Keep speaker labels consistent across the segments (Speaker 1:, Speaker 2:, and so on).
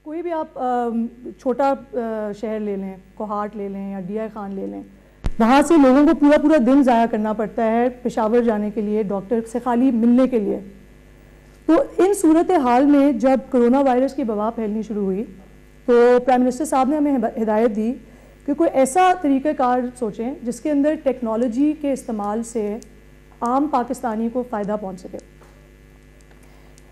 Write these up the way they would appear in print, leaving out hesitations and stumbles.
Speaker 1: کوئی بھی آپ چھوٹا شہر لے لیں، کوہاٹ لے لیں یا ڈی آئی خان لے لیں، وہاں سے لوگوں کو پورا دن ضائع کرنا پڑتا ہے پشاور جانے کے لیے، ڈاکٹر سے خالی ملنے کے لیے۔ تو ان صورتحال میں جب کرونا وائرس کی وبا پھیلنی شروع ہوئی تو پرائم منسٹر صاحب نے ہمیں ہدایت دی کہ کوئی ایسا طریقہ کار سوچیں جس کے اندر ٹیکنالوجی کے استعمال سے عام پاکستانی کو فائدہ پہنچ سکے۔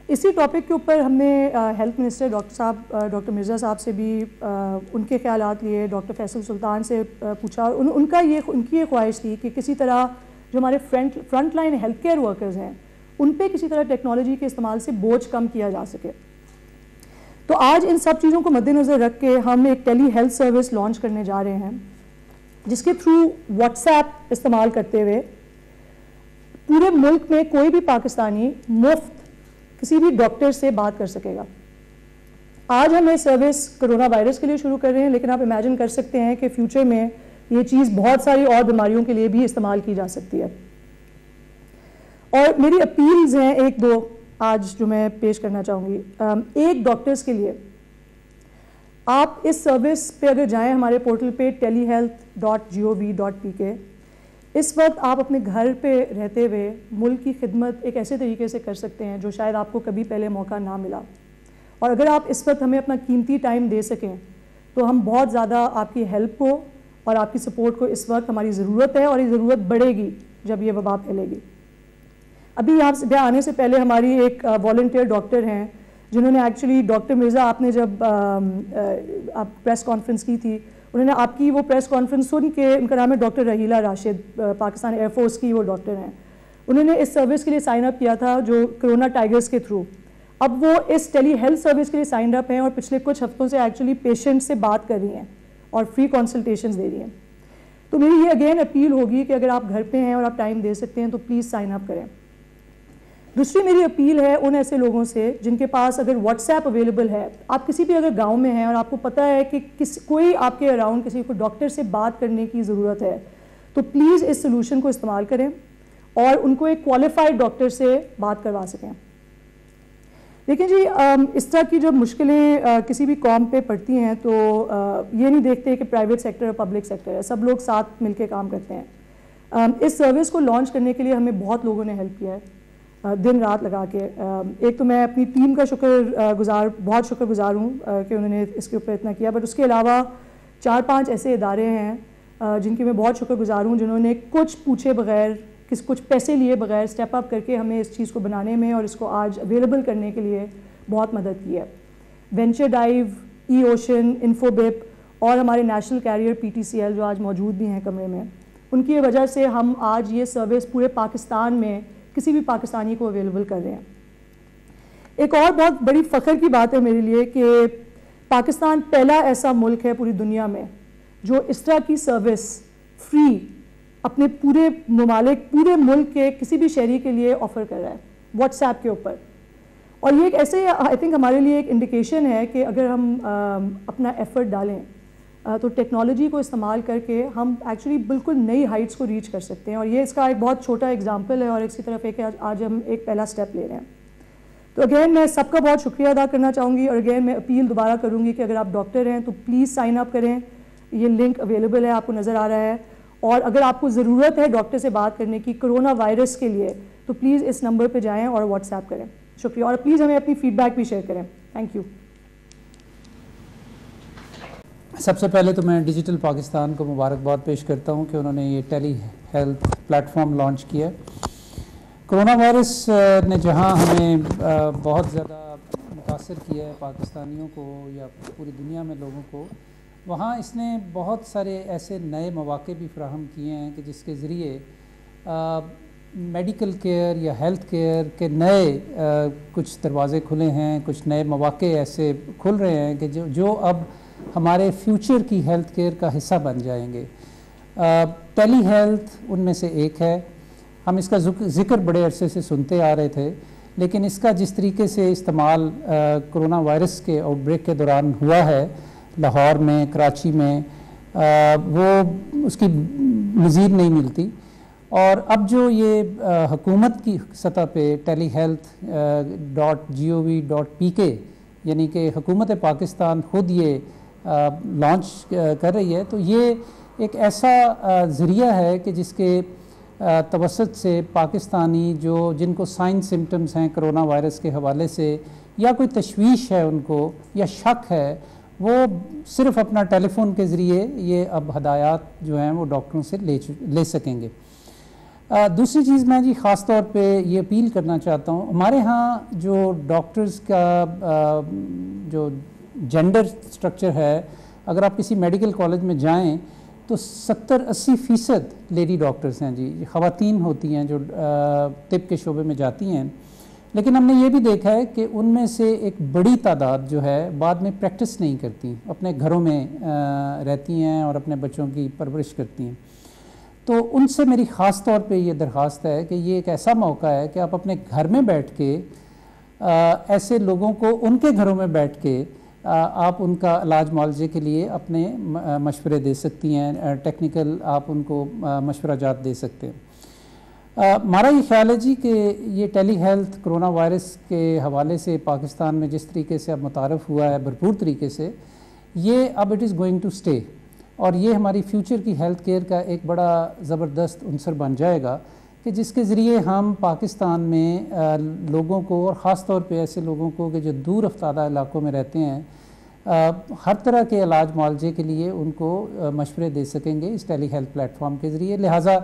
Speaker 1: اسی ٹاپک کے اوپر ہم نے ہیلتھ منسٹر ڈاکٹر مرزا صاحب سے بھی ان کے خیالات لیے، ڈاکٹر فیصل سلطان سے پوچھا۔ ان کی یہ خواہش تھی کہ کسی طرح جو ہمارے front line health care workers ہیں ان پہ کسی طرح ٹیکنالوجی کے استعمال سے بوجھ کم کیا جا سکے۔ تو آج ان سب چیزوں کو مد نظر رکھ کے ہم ایک ٹیلی ہیلتھ سروس لانچ کرنے جا رہے ہیں جس کے تھرو واٹس ایپ استعمال کرتے ہوئے پورے ملک میں کوئی بھی پاکستانی مفت کسی بھی ڈاکٹر سے بات کر سکے گا۔ آج ہم یہ سروس کرونا وائرس کے لیے شروع کر رہے ہیں، لیکن آپ امیجن کر سکتے ہیں کہ فیوچر میں یہ چیز بہت ساری اور بیماریوں کے لیے بھی استعمال کی جا سکتی ہے۔ اور میری اپیلز ہیں ایک دو آج جو میں پیش کرنا چاہوں گی۔ ایک، ڈاکٹرز کے لیے آپ اس سروس پہ اگر جائیں ہمارے پورٹل پہ telehealth.gov.pk، اس وقت آپ اپنے گھر پہ رہتے ہوئے ملک کی خدمت ایک ایسے طریقے سے کر سکتے ہیں جو شاید آپ کو کبھی پہلے موقع نہ ملا۔ اور اگر آپ اس وقت ہمیں اپنا قیمتی ٹائم دے سکیں تو ہم بہت زیادہ آپ کی ہیلپ کو اور آپ کی سپورٹ کو اس وقت ہماری ضرورت ہے، اور یہ ضرورت بڑھے گی جب یہ وبا پھیلے گی۔ ابھی یہاں سے آنے سے پہلے ہماری ایک والنٹیئر ڈاکٹر ہیں جنہوں نے ایکچولی ڈاکٹر مرزا آپ نے جب آپ پریس کانفرنس کی تھی، انہوں نے آپ کی وہ پریس کانفرنس سن کے، ان کا نام ہے doctor Raheela Rashid, Pakistan air force کی وہ ڈاکٹر ہیں، انہوں نے اس سروس کے لیے سائن اپ کیا تھا جو کرونا ٹائیگرز کے تھرو۔ اب وہ اس ٹیلی ہیلتھ سروس کے لیے سائن اپ ہیں اور پچھلے کچھ ہفتوں سے ایکچولی پیشنٹ سے بات کر رہی ہیں اور فری کنسلٹیشنز دے رہی ہیں۔ تو میری یہ اگین اپیل ہوگی کہ اگر آپ گھر پہ ہیں اور آپ ٹائم دے سکتے ہیں تو پلیز سائن اپ کریں۔ دوسری میری اپیل ہے ان ایسے لوگوں سے جن کے پاس اگر واٹس ایپ اویلیبل ہے، آپ کسی بھی اگر گاؤں میں ہیں اور آپ کو پتہ ہے کہ کوئی آپ کے اراؤنڈ کسی کو ڈاکٹر سے بات کرنے کی ضرورت ہے، تو پلیز اس سلوشن کو استعمال کریں اور ان کو ایک کوالیفائڈ ڈاکٹر سے بات کروا سکیں۔ لیکن جی اس طرح کی جب مشکلیں کسی بھی قوم پہ پڑتی ہیں تو یہ نہیں دیکھتے کہ پرائیویٹ سیکٹر اور پبلک سیکٹر ہے، سب لوگ ساتھ مل کے کام کرتے ہیں۔ اس سروس کو لانچ کرنے کے لیے ہمیں بہت لوگوں نے ہیلپ کیا ہے دن رات لگا کے۔ ایک تو میں اپنی ٹیم کا بہت شکر گزار ہوں کہ انہوں نے اس کے اوپر اتنا کیا، بٹ اس کے علاوہ 4-5 ایسے ادارے ہیں جن کی میں بہت شکر گزار ہوں جنہوں نے کچھ پوچھے بغیر، کچھ پیسے لیے بغیر اسٹیپ اپ کر کے ہمیں اس چیز کو بنانے میں اور اس کو آج اویلیبل کرنے کے لیے بہت مدد کی ہے۔ وینچر ڈائیو، ای اوشن، انفو بپ اور ہمارے نیشنل کیریئر PTCL جو آج موجود بھی ہیں کمرے میں، ان کی وجہ سے ہم آج یہ سروس پورے پاکستان میں کسی بھی پاکستانی کو اویلیبل کر رہے ہیں۔ ایک اور بہت بڑی فخر کی بات ہے میرے لیے کہ پاکستان پہلا ایسا ملک ہے پوری دنیا میں جو اس طرح کی سروس فری اپنے پورے ملک کے کسی بھی شہری کے لیے آفر کر رہا ہے واٹس ایپ کے اوپر۔ اور یہ ایک ایسے آئی تھنک ہمارے لیے ایک انڈیکیشن ہے کہ اگر ہم اپنا ایفرٹ ڈالیں تو ٹیکنالوجی کو استعمال کر کے ہم ایکچولی بالکل نئی ہائٹس کو ریچ کر سکتے ہیں، اور یہ اس کا ایک بہت چھوٹا ایگزامپل ہے اور اسی طرف ایک آج ہم ایک پہلا سٹیپ لے رہے ہیں۔ تو اگین میں سب کا بہت شکریہ ادا کرنا چاہوں گی، اور اگین میں اپیل دوبارہ کروں گی کہ اگر آپ ڈاکٹر ہیں تو پلیز سائن اپ کریں، یہ لنک اویلیبل ہے، آپ کو نظر آ رہا ہے، اور اگر آپ کو ضرورت ہے ڈاکٹر سے بات کرنے کی کرونا وائرس کے لیے تو پلیز اس نمبر پہ جائیں اور واٹس ایپ کریں۔ شکریہ، اور پلیز ہمیں اپنی فیڈ بیک بھی شیئر کریں۔ Thank you.
Speaker 2: سب سے پہلے تو میں ڈیجیٹل پاکستان کو مبارکباد پیش کرتا ہوں کہ انہوں نے یہ ٹیلی ہیلتھ پلیٹ فارم لانچ کیا ہے۔ کرونا وائرس نے جہاں ہمیں بہت زیادہ متاثر کیا ہے پاکستانیوں کو یا پوری دنیا میں لوگوں کو، وہاں اس نے بہت سارے ایسے نئے مواقع بھی فراہم کیے ہیں کہ جس کے ذریعے میڈیکل کیئر یا ہیلتھ کیئر کے نئے کچھ دروازے کھلے ہیں، کچھ نئے مواقع ایسے کھل رہے ہیں کہ جو اب ہمارے فیوچر کی ہیلتھ کیئر کا حصہ بن جائیں گے۔ ٹیلی ہیلتھ ان میں سے ایک ہے۔ ہم اس کا ذکر بڑے عرصے سے سنتے آ رہے تھے، لیکن اس کا جس طریقے سے استعمال کرونا وائرس کے آؤٹ بریک کے دوران ہوا ہے لاہور میں، کراچی میں، وہ اس کی نظیر نہیں ملتی۔ اور اب جو یہ حکومت کی سطح پہ ٹیلی ہیلتھ .gov.pk یعنی کہ حکومت پاکستان خود یہ لانچ کر رہی ہے، تو یہ ایک ایسا ذریعہ ہے کہ جس کے توسط سے پاکستانی جن کو سائن سمٹمز ہیں کرونا وائرس کے حوالے سے، یا کوئی تشویش ہے ان کو یا شک ہے، وہ صرف اپنا ٹیلی فون کے ذریعے یہ اب ہدایات جو ہیں وہ ڈاکٹروں سے لے سکیں گے۔ دوسری چیز میں جی خاص طور پہ یہ اپیل کرنا چاہتا ہوں، ہمارے ہاں جو ڈاکٹرز کا جو جینڈر سٹرکچر ہے، اگر آپ کسی میڈیکل کالج میں جائیں تو 70-80% لیڈی ڈاکٹرز ہیں جی، خواتین ہوتی ہیں جو طب کے شعبے میں جاتی ہیں، لیکن ہم نے یہ بھی دیکھا ہے کہ ان میں سے ایک بڑی تعداد جو ہے بعد میں پریکٹس نہیں کرتی، اپنے گھروں میں رہتی ہیں اور اپنے بچوں کی پرورش کرتی ہیں۔ تو ان سے میری خاص طور پہ یہ درخواست ہے کہ یہ ایک ایسا موقع ہے کہ آپ اپنے گھر میں بیٹھ کے ایسے لوگوں کو ان کے گھروں میں بیٹھ کے آپ ان کا علاج معالجے کے لیے اپنے مشورے دے سکتی ہیں، ٹیکنیکل آپ ان کو مشورہ جات دے سکتے ہیں۔ ہمارا یہ خیال ہے جی کہ یہ ٹیلی ہیلتھ کرونا وائرس کے حوالے سے پاکستان میں جس طریقے سے اب متعارف ہوا ہے بھرپور طریقے سے، یہ اب it is going to stay, اور یہ ہماری فیوچر کی ہیلتھ کیئر کا ایک بڑا زبردست عنصر بن جائے گا کہ جس کے ذریعے ہم پاکستان میں لوگوں کو، اور خاص طور پہ ایسے لوگوں کو کہ جو دور افتادہ علاقوں میں رہتے ہیں، ہر طرح کے علاج معالجے کے لیے ان کو مشورے دے سکیں گے اس ٹیلی ہیلتھ پلیٹ فارم کے ذریعے۔ لہٰذا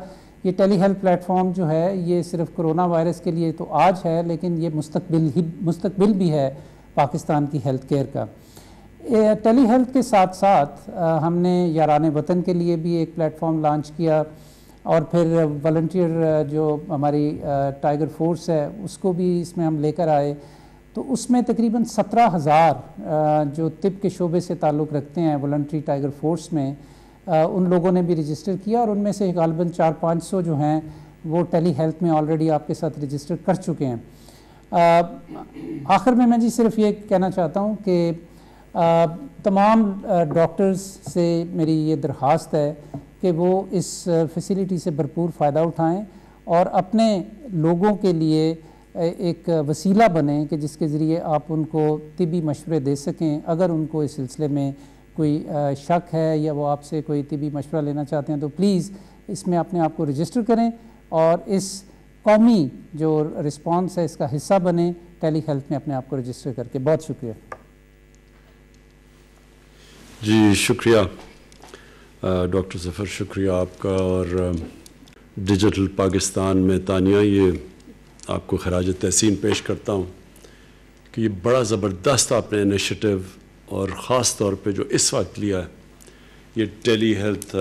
Speaker 2: یہ ٹیلی ہیلتھ پلیٹ فارم جو ہے یہ صرف کرونا وائرس کے لیے تو آج ہے، لیکن یہ مستقبل بھی ہے پاکستان کی ہیلتھ کیئر کا۔ ٹیلی ہیلتھ کے ساتھ ساتھ ہم نے یاران وطن کے لیے بھی ایک پلیٹ فارم لانچ کیا، اور پھر والنٹیئر جو ہماری ٹائیگر فورس ہے اس کو بھی اس میں ہم لے کر آئے، تو اس میں تقریباً 17,000 جو طب کے شعبے سے تعلق رکھتے ہیں والنٹری ٹائیگر فورس میں، ان لوگوں نے بھی رجسٹر کیا، اور ان میں سے غالباً 400-500 جو ہیں وہ ٹیلی ہیلتھ میں آلریڈی آپ کے ساتھ رجسٹر کر چکے ہیں۔ آخر میں جی صرف یہ کہنا چاہتا ہوں کہ تمام ڈاکٹرز سے میری یہ درخواست ہے کہ وہ اس فیسلٹی سے بھرپور فائدہ اٹھائیں اور اپنے لوگوں کے لیے ایک وسیلہ بنیں کہ جس کے ذریعے آپ ان کو طبی مشورے دے سکیں۔ اگر ان کو اس سلسلے میں کوئی شک ہے یا وہ آپ سے کوئی طبی مشورہ لینا چاہتے ہیں تو پلیز اس میں اپنے آپ کو رجسٹر کریں اور اس قومی جو رسپانس ہے اس کا حصہ بنیں ٹیلی ہیلتھ میں اپنے آپ کو رجسٹر کر کے۔ بہت شکریہ
Speaker 3: جی، شکریہ ڈاکٹر ظفر، شکریہ آپ کا، اور ڈیجیٹل پاکستان میں تانیہ یہ آپ کو خراج تحسین پیش کرتا ہوں کہ یہ بڑا زبردست آپ نے انیشیٹو اور خاص طور پہ جو اس وقت لیا ہے یہ ٹیلی ہیلتھ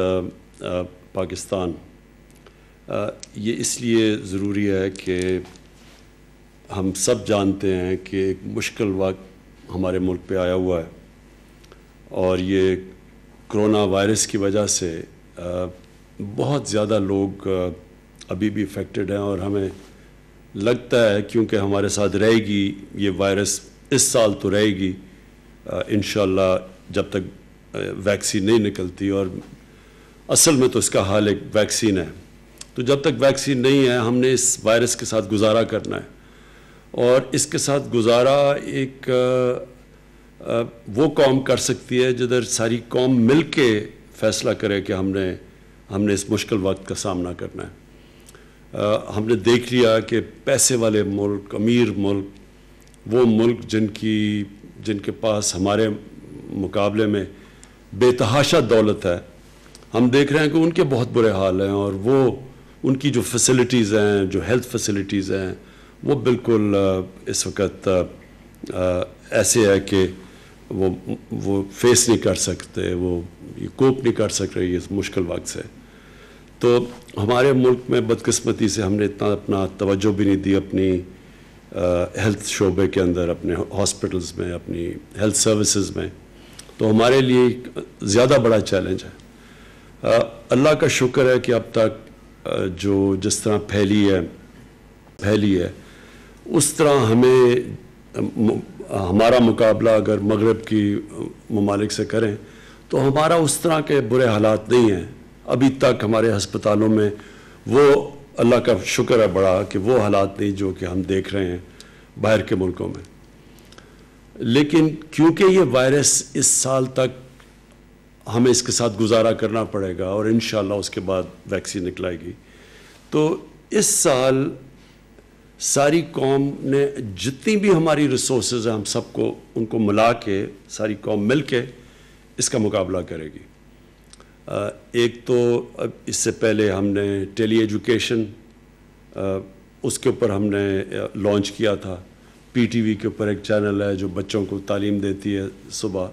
Speaker 3: پاکستان، یہ اس لیے ضروری ہے کہ ہم سب جانتے ہیں کہ ایک مشکل وقت ہمارے ملک پہ آیا ہوا ہے، اور یہ کرونا وائرس کی وجہ سے بہت زیادہ لوگ ابھی بھی افیکٹڈ ہیں، اور ہمیں لگتا ہے کیونکہ ہمارے ساتھ رہے گی یہ وائرس، اس سال تو رہے گی انشاءاللہ جب تک ویکسین نہیں نکلتی، اور اصل میں تو اس کا حال ایک ویکسین ہے، تو جب تک ویکسین نہیں ہے ہم نے اس وائرس کے ساتھ گزارا کرنا ہے، اور اس کے ساتھ گزارا ایک وہ قوم کر سکتی ہے جدھر ساری قوم مل کے فیصلہ کرے کہ ہم نے اس مشکل وقت کا سامنا کرنا ہے۔ ہم نے دیکھ لیا کہ پیسے والے ملک، امیر ملک، وہ ملک جن کے پاس ہمارے مقابلے میں بے تحاشا دولت ہے، ہم دیکھ رہے ہیں کہ ان کے بہت برے حال ہیں، اور وہ ان کی جو فیسلٹیز ہیں، جو ہیلتھ فیسلٹیز ہیں، وہ بالکل اس وقت ایسے ہے کہ وہ فیس نہیں کر سکتے، وہ کوپ نہیں کر سک رہی اس مشکل وقت سے۔ تو ہمارے ملک میں بدقسمتی سے ہم نے اتنا اپنا توجہ بھی نہیں دی اپنی ہیلتھ شعبے کے اندر، اپنے ہاسپٹلز میں، اپنی ہیلتھ سروسز میں، تو ہمارے لیے ایک زیادہ بڑا چیلنج ہے۔ اللہ کا شکر ہے کہ اب تک جس طرح پھیلی ہے اس طرح ہمارا مقابلہ اگر مغرب کی ممالک سے کریں تو ہمارا اس طرح کے برے حالات نہیں ہیں ابھی تک ہمارے ہسپتالوں میں۔ وہ اللہ کا شکر ہے بڑا کہ وہ حالات نہیں جو کہ ہم دیکھ رہے ہیں باہر کے ملکوں میں۔ لیکن کیونکہ یہ وائرس اس سال تک ہمیں اس کے ساتھ گزارا کرنا پڑے گا اور انشاءاللہ اس کے بعد ویکسین نکلائے گی، تو اس سال ساری قوم نے جتنی بھی ہماری ریسورسز ہیں ہم سب کو ان کو ملا کے ساری قوم مل کے اس کا مقابلہ کرے گی۔ ایک تو اس سے پہلے ہم نے ٹیلی ایجوکیشن اس کے اوپر ہم نے لانچ کیا تھا، پی ٹی وی کے اوپر ایک چینل ہے جو بچوں کو تعلیم دیتی ہے صبح،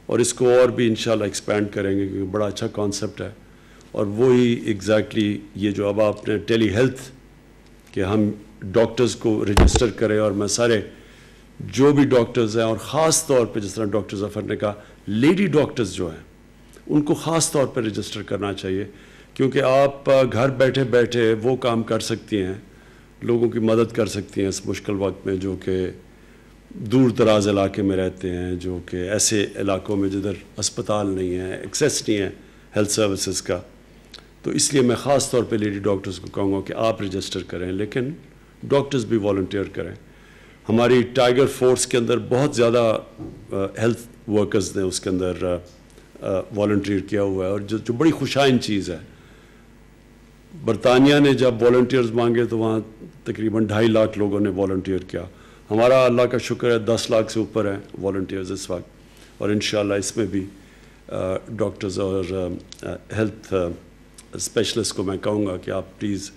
Speaker 3: اور اس کو اور بھی انشاءاللہ ایکسپینڈ کریں گے کیونکہ بڑا اچھا کانسیپٹ ہے۔ اور وہی ایگزیکٹلی یہ جو اب آپ نے ٹیلی ہیلتھ کہ ہم ڈاکٹرز کو رجسٹر کریں، اور میں سارے جو بھی ڈاکٹرز ہیں اور خاص طور پہ جس طرح ڈاکٹر ظفر نے کہا لیڈی ڈاکٹرز جو ہیں ان کو خاص طور پہ رجسٹر کرنا چاہیے، کیونکہ آپ گھر بیٹھے بیٹھے وہ کام کر سکتی ہیں، لوگوں کی مدد کر سکتی ہیں اس مشکل وقت میں جو کہ دور دراز علاقے میں رہتے ہیں، جو کہ ایسے علاقوں میں جدھر اسپتال نہیں ہے، ایکسیس نہیں ہے ہیلتھ سروسز کا۔ تو اس لیے میں خاص طور پہ لیڈی ڈاکٹرز کو کہوں گا کہ آپ رجسٹر کریں، لیکن ڈاکٹرز بھی والنٹیئر کریں۔ ہماری ٹائیگر فورس کے اندر بہت زیادہ ہیلتھ ورکرز نے اس کے اندر والنٹیئر کیا ہوا ہے، اور جو بڑی خوشائن چیز ہے۔ برطانیہ نے جب والنٹیئرز مانگے تو وہاں تقریباً 2.5 لاکھ لوگوں نے والنٹیئر کیا۔ ہمارا اللہ کا شکر ہے 10 لاکھ سے اوپر ہیں والنٹیئرز اس وقت، اور انشاءاللہ اس میں بھی ڈاکٹرز اور ہیلتھ اسپیشلسٹ کو میں کہوں گا کہ آپ پلیز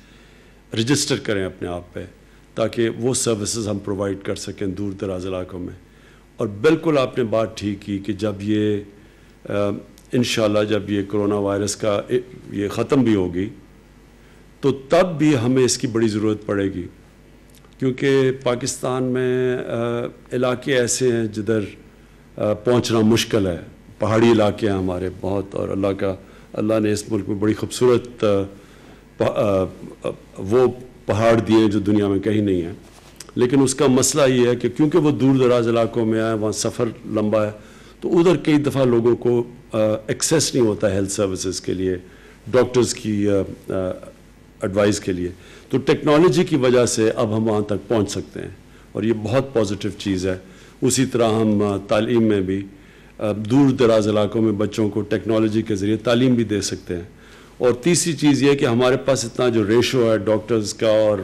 Speaker 3: رجسٹر کریں اپنے آپ پہ، تاکہ وہ سروسز ہم پرووائڈ کر سکیں دور دراز علاقوں میں۔ اور بالکل آپ نے بات ٹھیک کی کہ جب یہ انشاءاللہ جب یہ کرونا وائرس کا یہ ختم بھی ہوگی تو تب بھی ہمیں اس کی بڑی ضرورت پڑے گی، کیونکہ پاکستان میں علاقے ایسے ہیں جدھر پہنچنا مشکل ہے، پہاڑی علاقے ہیں ہمارے بہت، اور اللہ نے اس ملک میں بڑی خوبصورت وہ پہاڑ دیے ہیں جو دنیا میں کہیں نہیں ہیں، لیکن اس کا مسئلہ یہ ہے کہ کیونکہ وہ دور دراز علاقوں میں آئے، وہاں سفر لمبا ہے، تو ادھر کئی دفعہ لوگوں کو ایکسیس نہیں ہوتا ہیلتھ سروسز کے لیے، ڈاکٹرز کی ایڈوائز کے لیے۔ تو ٹیکنالوجی کی وجہ سے اب ہم وہاں تک پہنچ سکتے ہیں، اور یہ بہت پازیٹیو چیز ہے۔ اسی طرح ہم تعلیم میں بھی دور دراز علاقوں میں بچوں کو ٹیکنالوجی کے ذریعے تعلیم بھی دے سکتے ہیں۔ اور تیسری چیز یہ کہ ہمارے پاس اتنا جو ریشو ہے ڈاکٹرز کا اور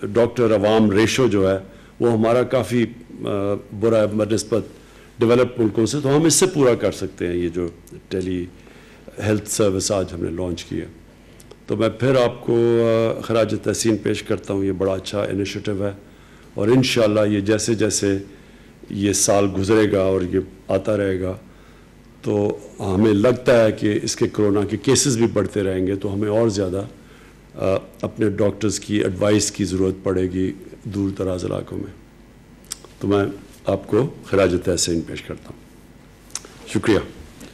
Speaker 3: ڈاکٹر عوام ریشو جو ہے وہ ہمارا کافی برا ہے بنسبت ڈیولپ ملکوں سے، تو ہم اس سے پورا کر سکتے ہیں یہ جو ٹیلی ہیلتھ سروس آج ہم نے لانچ کی ہے۔ تو میں پھر آپ کو خراج تحسین پیش کرتا ہوں، یہ بڑا اچھا انیشیٹو ہے، اور انشاءاللہ یہ جیسے جیسے یہ سال گزرے گا اور یہ آتا رہے گا تو ہمیں لگتا ہے کہ اس کے کرونا کے کیسز بھی بڑھتے رہیں گے، تو ہمیں اور زیادہ اپنے ڈاکٹرز کی ایڈوائس کی ضرورت پڑے گی دور دراز علاقوں میں۔ تو میں آپ کو خراج تحسین پیش کرتا ہوں، شکریہ۔